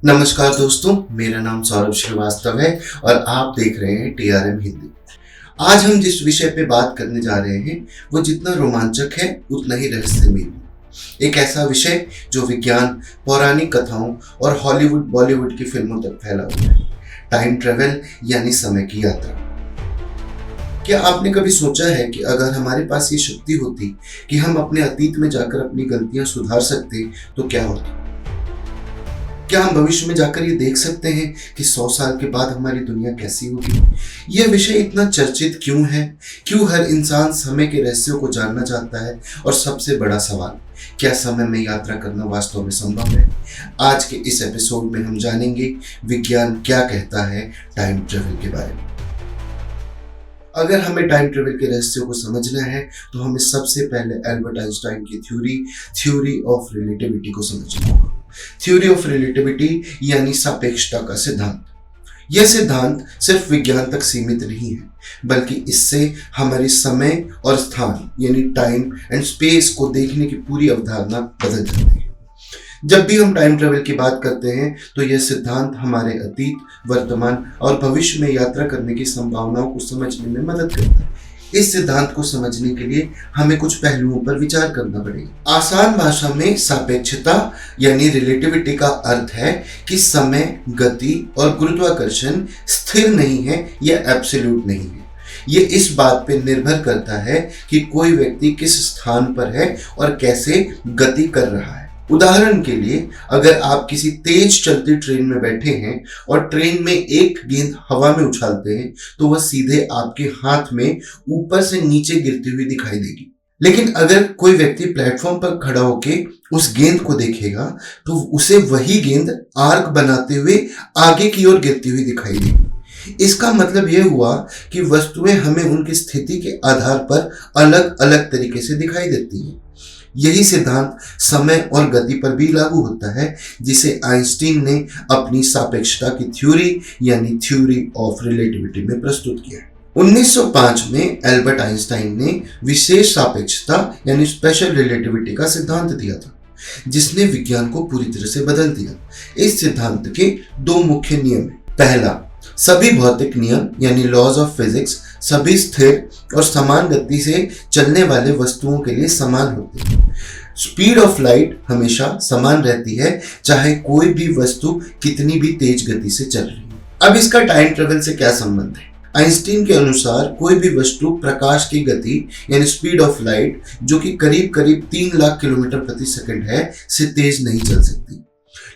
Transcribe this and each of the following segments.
नमस्कार दोस्तों, मेरा नाम सौरभ श्रीवास्तव है और आप देख रहे हैं टीआरएम हिंदी। आज हम जिस विषय पे बात करने जा रहे हैं वो जितना रोमांचक है उतना ही रहस्यमय भी। एक ऐसा विषय जो विज्ञान, पौराणिक कथाओं और हॉलीवुड बॉलीवुड की फिल्मों तक फैला हुआ है। टाइम ट्रेवल यानी समय की यात्रा। क्या आपने कभी सोचा है कि अगर हमारे पास ये शक्ति होती कि हम अपने अतीत में जाकर अपनी गलतियां सुधार सकते तो क्या होता? क्या हम भविष्य में जाकर ये देख सकते हैं कि 100 साल के बाद हमारी दुनिया कैसी होगी? यह विषय इतना चर्चित क्यों है? क्यों हर इंसान समय के रहस्यों को जानना चाहता है? और सबसे बड़ा सवाल, क्या समय में यात्रा करना वास्तव में संभव है? आज के इस एपिसोड में हम जानेंगे विज्ञान क्या कहता है टाइम ट्रेवल के बारे में। अगर हमें टाइम ट्रेवल के रहस्यों को समझना है तो हमें सबसे पहले एल्बर्ट आइंस्टाइन की थ्योरी ऑफ रिलेटिविटी को समझना होगा। थ्योरी ऑफ रिलेटिविटी यानी सापेक्षता का सिद्धांत। यह सिद्धांत सिर्फ विज्ञान तक सीमित नहीं है, बल्कि इससे हमारे समय और स्थान यानी टाइम एंड स्पेस को देखने की पूरी अवधारणा बदल जाती है। जब भी हम टाइम ट्रेवल की बात करते हैं तो यह सिद्धांत हमारे अतीत, वर्तमान और भविष्य में यात्रा करने की संभावनाओं को समझने में मदद करता है। इस सिद्धांत को समझने के लिए हमें कुछ पहलुओं पर विचार करना पड़ेगा। आसान भाषा में सापेक्षता यानी रिलेटिविटी का अर्थ है कि समय, गति और गुरुत्वाकर्षण स्थिर नहीं है या एब्सोल्यूट नहीं है। ये इस बात पर निर्भर करता है कि कोई व्यक्ति किस स्थान पर है और कैसे गति कर रहा है। उदाहरण के लिए, अगर आप किसी तेज चलती ट्रेन में बैठे हैं और ट्रेन में एक गेंद हवा में उछालते हैं तो वह सीधे आपके हाथ में ऊपर से नीचे गिरती हुई दिखाई देगी। लेकिन अगर कोई व्यक्ति प्लेटफॉर्म पर खड़ा होकर उस गेंद को देखेगा तो उसे वही गेंद आर्क बनाते हुए आगे की ओर गिरती हुई दिखाई देगी। इसका मतलब यह हुआ कि वस्तुएं हमें उनकी स्थिति के आधार पर अलग अलग तरीके से दिखाई देती हैं। यही सिद्धांत समय और गति पर भी लागू होता है, जिसे आइंस्टीन ने अपनी सापेक्षता की थ्योरी यानी थ्योरी ऑफ रिलेटिविटी में प्रस्तुत किया। 1905 में एल्बर्ट आइंस्टाइन ने विशेष सापेक्षता यानी स्पेशल रिलेटिविटी का सिद्धांत दिया था, जिसने विज्ञान को पूरी तरह से बदल दिया। इस सिद्धांत के दो मुख्य नियम हैं। पहला, सभी भौतिक नियम यानी लॉज ऑफ फिजिक्स सभी स्थिर और समान गति से चलने वाले वस्तुओं के लिए समान होते हैं। स्पीड ऑफ लाइट हमेशा समान रहती है, चाहे कोई भी वस्तु कितनी भी तेज गति से चल रही है। अब इसका टाइम ट्रेवल से क्या संबंध है? आइंस्टीन के अनुसार कोई भी वस्तु प्रकाश की गति यानी स्पीड ऑफ लाइट, जो कि करीब करीब 3 लाख किलोमीटर प्रति सेकंड है, से तेज नहीं चल सकती।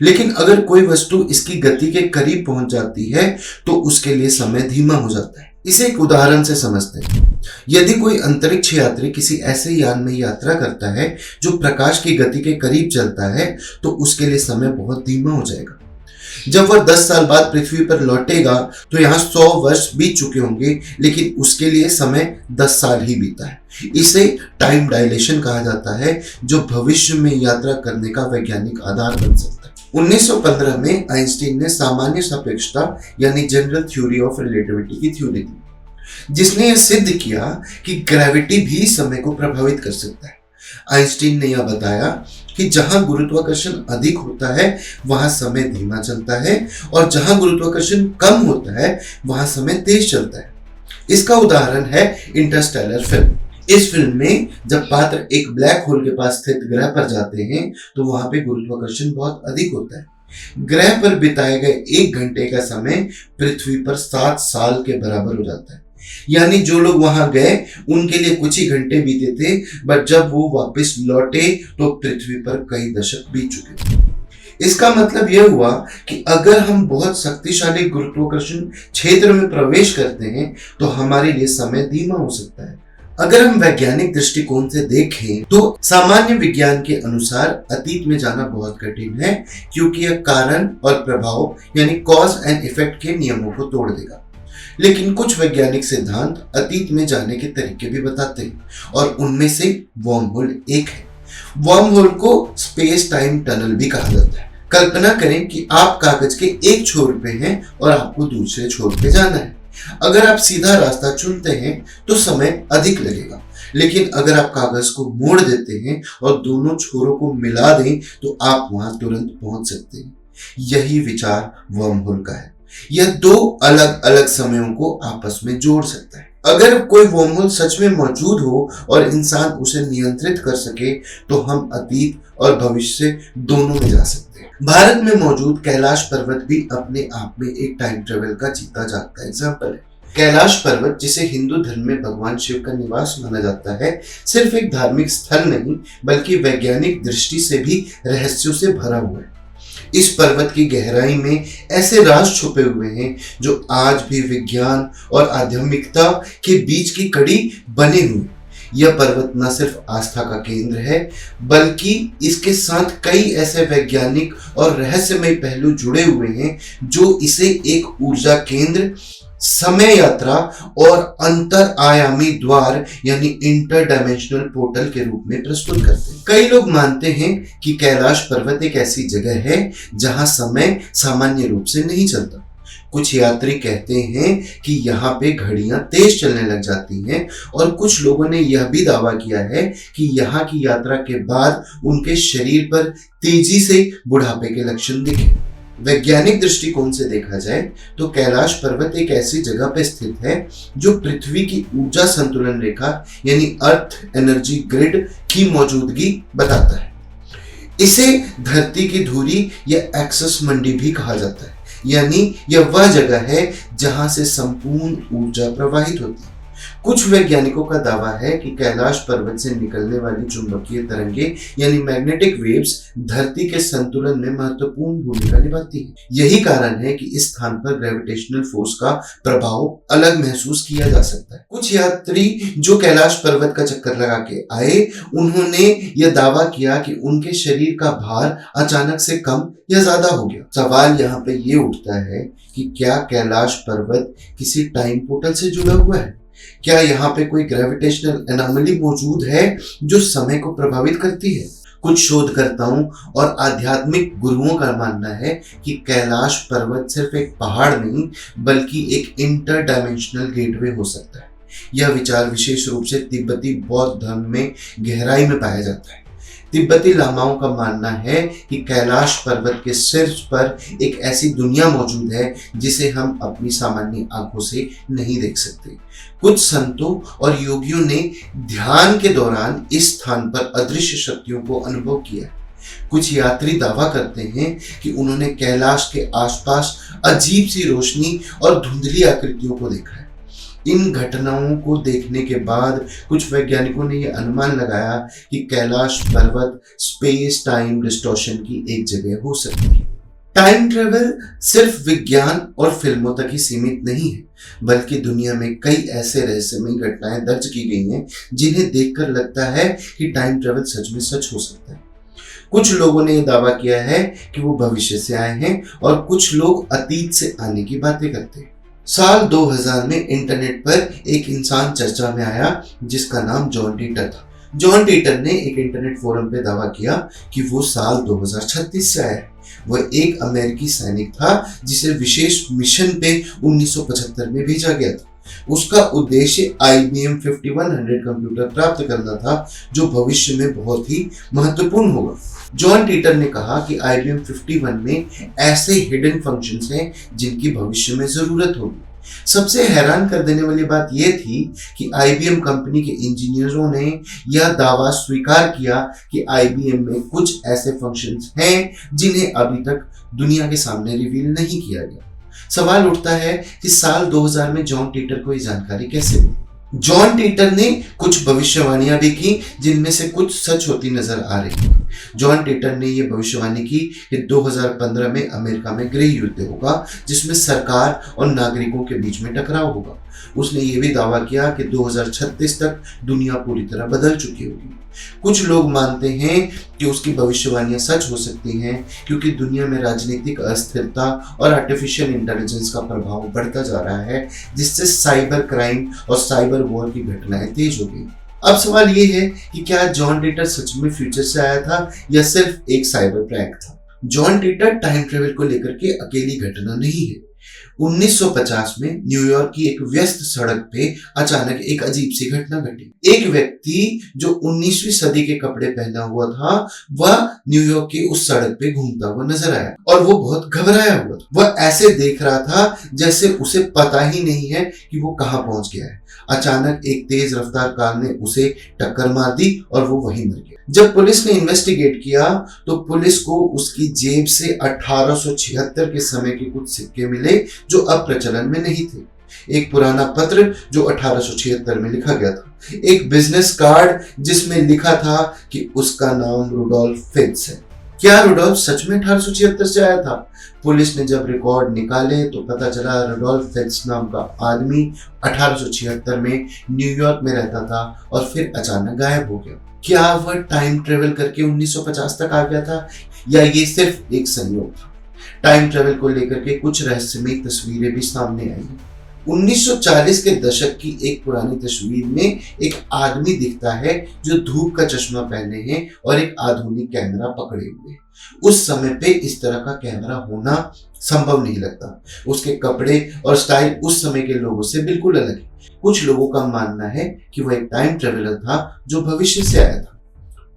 लेकिन अगर कोई वस्तु इसकी गति के करीब पहुंच जाती है तो उसके लिए समय धीमा हो जाता है। इसे एक उदाहरण से समझते हैं। यदि कोई अंतरिक्ष यात्री किसी ऐसे यान में यात्रा करता है जो प्रकाश की गति के करीब चलता है तो उसके लिए समय बहुत धीमा हो जाएगा। जब वह 10 साल बाद पृथ्वी पर लौटेगा तो यहाँ 100 वर्ष बीत चुके होंगे, लेकिन उसके लिए समय 10 साल ही बीता है। इसे टाइम डायलेशन कहा जाता है, जो भविष्य में यात्रा करने का वैज्ञानिक आधार बन सकता है। 1915 में आइंस्टीन ने सामान्य सापेक्षता यानी जनरल थ्योरी ऑफ रिलेटिविटी की थ्योरी दी, जिसने यह सिद्ध किया कि ग्रेविटी भी समय को प्रभावित कर सकता है। आइंस्टीन ने यह बताया कि जहां गुरुत्वाकर्षण अधिक होता है वहां समय धीमा चलता है और जहां गुरुत्वाकर्षण कम होता है वहां समय तेज चलता है। इसका उदाहरण है इंटरस्टेलर फिल्म। इस फिल्म में जब पात्र एक ब्लैक होल के पास स्थित ग्रह पर जाते हैं तो वहां पे गुरुत्वाकर्षण बहुत अधिक होता है। ग्रह पर बिताए गए 1 घंटे का समय पृथ्वी पर 7 साल के बराबर हो जाता है। यानी जो लोग वहां गए उनके लिए कुछ ही घंटे बीते थे, बट जब वो वापस लौटे तो पृथ्वी पर कई दशक बीत चुके थे। इसका मतलब यह हुआ कि अगर हम बहुत शक्तिशाली गुरुत्वाकर्षण क्षेत्र में प्रवेश करते हैं तो हमारे लिए समय धीमा हो सकता है। अगर हम वैज्ञानिक दृष्टिकोण से देखें तो सामान्य विज्ञान के अनुसार अतीत में जाना बहुत कठिन है, क्योंकि यह कारण और प्रभाव यानी कॉज एंड इफेक्ट के नियमों को तोड़ देगा। लेकिन कुछ वैज्ञानिक सिद्धांत अतीत में जाने के तरीके भी बताते हैं और उनमें से वर्म होल एक है। वर्म होल को स्पेस टाइम टनल भी कहा जाता है। कल्पना करें कि आप कागज के एक छोर पे हैं और आपको दूसरे छोर पे जाना है। अगर आप सीधा रास्ता चुनते हैं तो समय अधिक लगेगा, लेकिन अगर आप कागज को मोड़ देते हैं और दोनों छोरों को मिला दें तो आप वहां तुरंत पहुंच सकते हैं। यही विचार वर्महोल का है। यह दो अलग अलग समयों को आपस में जोड़ सकता है। अगर कोई वर्महोल सच में मौजूद हो और इंसान उसे नियंत्रित कर सके तो हम अतीत और भविष्य दोनों में जा सकते हैं। भारत में मौजूद कैलाश पर्वत भी अपने आप में एक टाइम ट्रेवल का जीता जागता एग्जाम्पल है। कैलाश पर्वत, जिसे हिंदू धर्म में भगवान शिव का निवास माना जाता है, सिर्फ एक धार्मिक स्थल नहीं बल्कि वैज्ञानिक दृष्टि से भी रहस्यों से भरा हुआ है। इस पर्वत की गहराई में ऐसे राज छुपे हुए हैं जो आज भी विज्ञान और आध्यात्मिकता के बीच की कड़ी बने हुए। यह पर्वत न सिर्फ आस्था का केंद्र है बल्कि इसके साथ कई ऐसे वैज्ञानिक और रहस्यमय पहलू जुड़े हुए हैं जो इसे एक ऊर्जा केंद्र, समय यात्रा और अंतर आयामी द्वार यानी इंटर डायमेंशनल पोर्टल के रूप में प्रस्तुत करते हैं। कई लोग मानते हैं कि कैलाश पर्वत एक ऐसी जगह है जहां समय सामान्य रूप से नहीं चलता। कुछ यात्री कहते हैं कि यहाँ पे घड़ियां तेज चलने लग जाती हैं और कुछ लोगों ने यह भी दावा किया है कि यहाँ की यात्रा के बाद उनके शरीर पर तेजी से बुढ़ापे के लक्षण दिखे। वैज्ञानिक दृष्टिकोण से देखा जाए तो कैलाश पर्वत एक ऐसी जगह पर स्थित है जो पृथ्वी की ऊर्जा संतुलन रेखा यानी अर्थ एनर्जी ग्रिड की मौजूदगी बताता है। इसे धरती की धुरी या एक्सेस मंडी भी कहा जाता है, यानी यह वह जगह है जहां से संपूर्ण ऊर्जा प्रवाहित होती है। कुछ वैज्ञानिकों का दावा है कि कैलाश पर्वत से निकलने वाली चुंबकीय तरंगे यानी मैग्नेटिक वेव्स धरती के संतुलन में महत्वपूर्ण भूमिका निभाती है। यही कारण है कि इस स्थान पर ग्रेविटेशनल फोर्स का प्रभाव अलग महसूस किया जा सकता है। कुछ यात्री जो कैलाश पर्वत का चक्कर लगा के आए, उन्होंने यह दावा किया कि उनके शरीर का भार अचानक से कम या ज्यादा हो गया। सवाल यहाँ पे ये उठता है कि क्या कैलाश पर्वत किसी टाइम पोर्टल से जुड़ा हुआ है? क्या यहाँ पे कोई ग्रेविटेशनल एनोमली मौजूद है जो समय को प्रभावित करती है? कुछ शोधकर्ताओं और आध्यात्मिक गुरुओं का मानना है कि कैलाश पर्वत सिर्फ एक पहाड़ नहीं बल्कि एक इंटर डायमेंशनल गेटवे हो सकता है। यह विचार विशेष रूप से तिब्बती बौद्ध धर्म में गहराई में पाया जाता है। तिब्बती लामाओं का मानना है कि कैलाश पर्वत के शीर्ष पर एक ऐसी दुनिया मौजूद है जिसे हम अपनी सामान्य आंखों से नहीं देख सकते। कुछ संतों और योगियों ने ध्यान के दौरान इस स्थान पर अदृश्य शक्तियों को अनुभव किया है। कुछ यात्री दावा करते हैं कि उन्होंने कैलाश के आसपास अजीब सी रोशनी और धुंधली आकृतियों को देखा है। इन घटनाओं को देखने के बाद कुछ वैज्ञानिकों ने यह अनुमान लगाया कि कैलाश पर्वत स्पेस टाइम डिस्टॉर्शन की एक जगह हो सकती है। टाइम ट्रेवल सिर्फ विज्ञान और फिल्मों तक ही सीमित नहीं है बल्कि दुनिया में कई ऐसे रहस्यमय घटनाएं दर्ज की गई हैं जिन्हें देखकर लगता है कि टाइम ट्रेवल सच में सच हो सकता है। कुछ लोगों ने यह दावा किया है कि वो भविष्य से आए हैं और कुछ लोग अतीत से आने की बातें करते हैं। साल 2000 में इंटरनेट पर एक इंसान चर्चा में आया जिसका नाम जॉन टीटर था। जॉन टीटर ने एक इंटरनेट फोरम पे दावा किया कि वो साल 2036 से आया है। वह एक अमेरिकी सैनिक था जिसे विशेष मिशन पे 1975 में भेजा गया था। उसका उद्देश्य IBM 5100 कंप्यूटर प्राप्त करना था जो भविष्य में बहुत ही महत्वपूर्ण होगा। जॉन टीटर ने कहा कि IBM 51 में ऐसे हिडन फंक्शंस हैं जिनकी भविष्य में जरूरत होगी। सबसे हैरान कर देने वाली बात यह थी कि IBM कंपनी के इंजीनियरों ने यह दावा स्वीकार किया कि IBM में कुछ ऐसे फंक्शंस हैं जिन्हें अभी तक दुनिया के सामने रिवील नहीं किया गया। सवाल उठता है कि साल 2000 में जॉन टीटर को ये जानकारी कैसे मिली? जॉन टीटर ने कुछ भविष्यवाणियां भी की जिनमें से कुछ सच होती नजर आ रही है। जॉन टीटर ने यह भविष्यवाणी की कि 2015 में अमेरिका में गृह युद्ध होगा जिसमें सरकार और नागरिकों के बीच में टकराव होगा। उसने ये भी दावा किया कि 2036 तक दुनिया पूरी तरह बदल चुकी होगी। कुछ लोग मानते हैं कि उसकी भविष्यवाणियां सच हो सकती हैं क्योंकि दुनिया में राजनीतिक अस्थिरता और आर्टिफिशियल इंटेलिजेंस का प्रभाव बढ़ता जा रहा है जिससे साइबर क्राइम और साइबर वॉर की घटनाएं तेज हो गई। अब सवाल ये है कि क्या जॉन टीटर सच में फ्यूचर से आया था या सिर्फ एक साइबर प्रैंक था? जॉन टीटर टाइम ट्रेवल को लेकर के अकेली घटना नहीं है। 1950 में न्यूयॉर्क की एक व्यस्त सड़क पे अचानक एक अजीब सी घटना घटी। एक व्यक्ति जो 19वीं सदी के कपड़े पहना हुआ था, वह न्यूयॉर्क की उस सड़क पे घूमता हुआ नजर आया और वो बहुत घबराया हुआ था। वह ऐसे देख रहा था जैसे उसे पता ही नहीं है कि वो कहां पहुंच गया है। अचानक एक तेज रफ्तार कार ने उसे टक्कर मार दी और वो वहीं मर गया। जब पुलिस ने इन्वेस्टिगेट किया तो पुलिस को उसकी जेब से 1876 के समय के कुछ सिक्के मिले जो अब प्रचलन में नहीं थे। एक पुराना पत्र जो 1876 में लिखा गया था, एक बिजनेस कार्ड जिसमें लिखा था कि उसका नाम रुडोल्फ फिट्ज है। क्या रुडोल्फ सच में 1876 से आया था? पुलिस ने जब रिकॉर्ड निकाले तो पता चला रुडोल्फ फिट्ज नाम का आदमी 1876 में न्यूयॉर्क में रहता था और फिर अचानक गायब हो गया। क्या वह टाइम ट्रेवल करके 1950 तक आ गया था या ये सिर्फ एक संयोग था? टाइम ट्रेवल को लेकर के कुछ रहस्यमयी तस्वीरें भी सामने आई हैं। 1940 के दशक की एक पुरानी तस्वीर में एक आदमी दिखता है जो धूप का चश्मा पहने हैं और एक आधुनिक कैमरा पकड़े हुए। उस समय पे इस तरह का कैमरा होना संभव नहीं लगता। उसके कपड़े और स्टाइल उस समय के लोगों से बिल्कुल अलग है। कुछ लोगों का मानना है कि वह एक टाइम ट्रेवलर था जो भविष्य से आया था।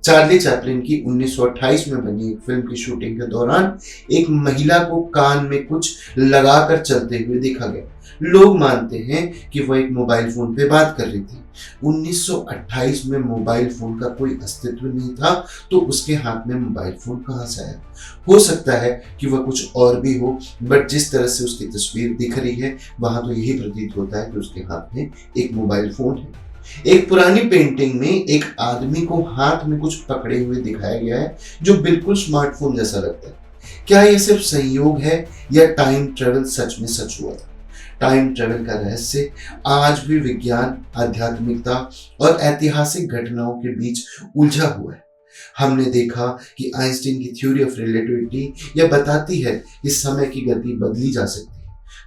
चार्ली चैपलिन की 1928 में बनी एक फिल्म की शूटिंग के दौरान एक महिला को कान में कुछ लगाकर चलते हुए देखा गया। लोग मानते हैं कि वह एक मोबाइल फोन पे बात कर रही थी। 1928 में मोबाइल फोन का कोई अस्तित्व नहीं था, तो उसके हाथ में मोबाइल फोन कहां से आया? हो सकता है कि वह कुछ और भी हो, बट जिस तरह से उसकी तस्वीर दिख रही है वहां तो यही प्रतीत होता है कि उसके हाथ में एक मोबाइल फोन है। एक पुरानी पेंटिंग में एक आदमी को हाथ में कुछ पकड़े हुए दिखाया गया है जो बिल्कुल स्मार्टफोन जैसा लगता है। क्या यह सिर्फ संयोग है या टाइम ट्रेवल सच में सच हुआ था? टाइम ट्रेवल का रहस्य आज भी विज्ञान, आध्यात्मिकता और ऐतिहासिक घटनाओं के बीच उलझा हुआ है। हमने देखा कि आइंस्टीन की थ्योरी ऑफ रिलेटिविटी यह बताती है कि समय की गति बदली जा सकती है।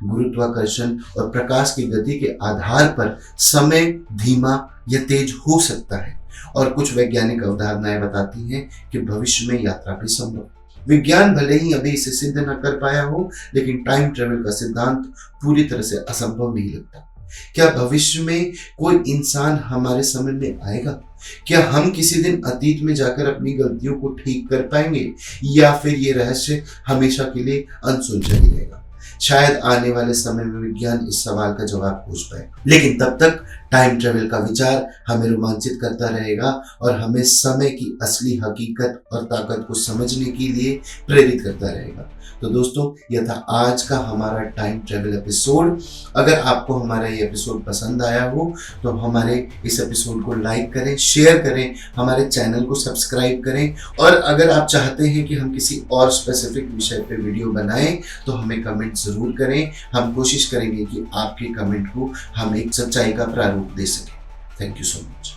गुरुत्वाकर्षण और प्रकाश की गति के आधार पर समय धीमा या तेज हो सकता है और कुछ वैज्ञानिक अवधारणाएं बताती हैं कि भविष्य में यात्रा भी संभव है। विज्ञान भले ही अभी इसे सिद्ध न कर पाया हो, लेकिन टाइम ट्रेवल का सिद्धांत पूरी तरह से असंभव नहीं लगता। क्या भविष्य में कोई इंसान हमारे समय में आएगा? क्या हम किसी दिन अतीत में जाकर अपनी गलतियों को ठीक कर पाएंगे या फिर ये रहस्य हमेशा के लिए अनसुलझा ही रहेगा? शायद आने वाले समय में विज्ञान इस सवाल का जवाब खोज पाए, लेकिन तब तक टाइम ट्रेवल का विचार हमें रोमांचित करता रहेगा और हमें समय की असली हकीकत और ताकत को समझने के लिए प्रेरित करता रहेगा। तो दोस्तों, यह था आज का हमारा टाइम ट्रेवल एपिसोड। अगर आपको हमारा ये एपिसोड पसंद आया हो तो हमारे इस एपिसोड को लाइक करें, शेयर करें, हमारे चैनल को सब्सक्राइब करें और अगर आप चाहते हैं कि हम किसी और स्पेसिफिक विषय पे वीडियो बनाएं तो हमें कमेंट जरूर करें। हम कोशिश करेंगे कि आपके कमेंट को हम एक सच्चाई का प्रारूप दे सकें। Thank you so much.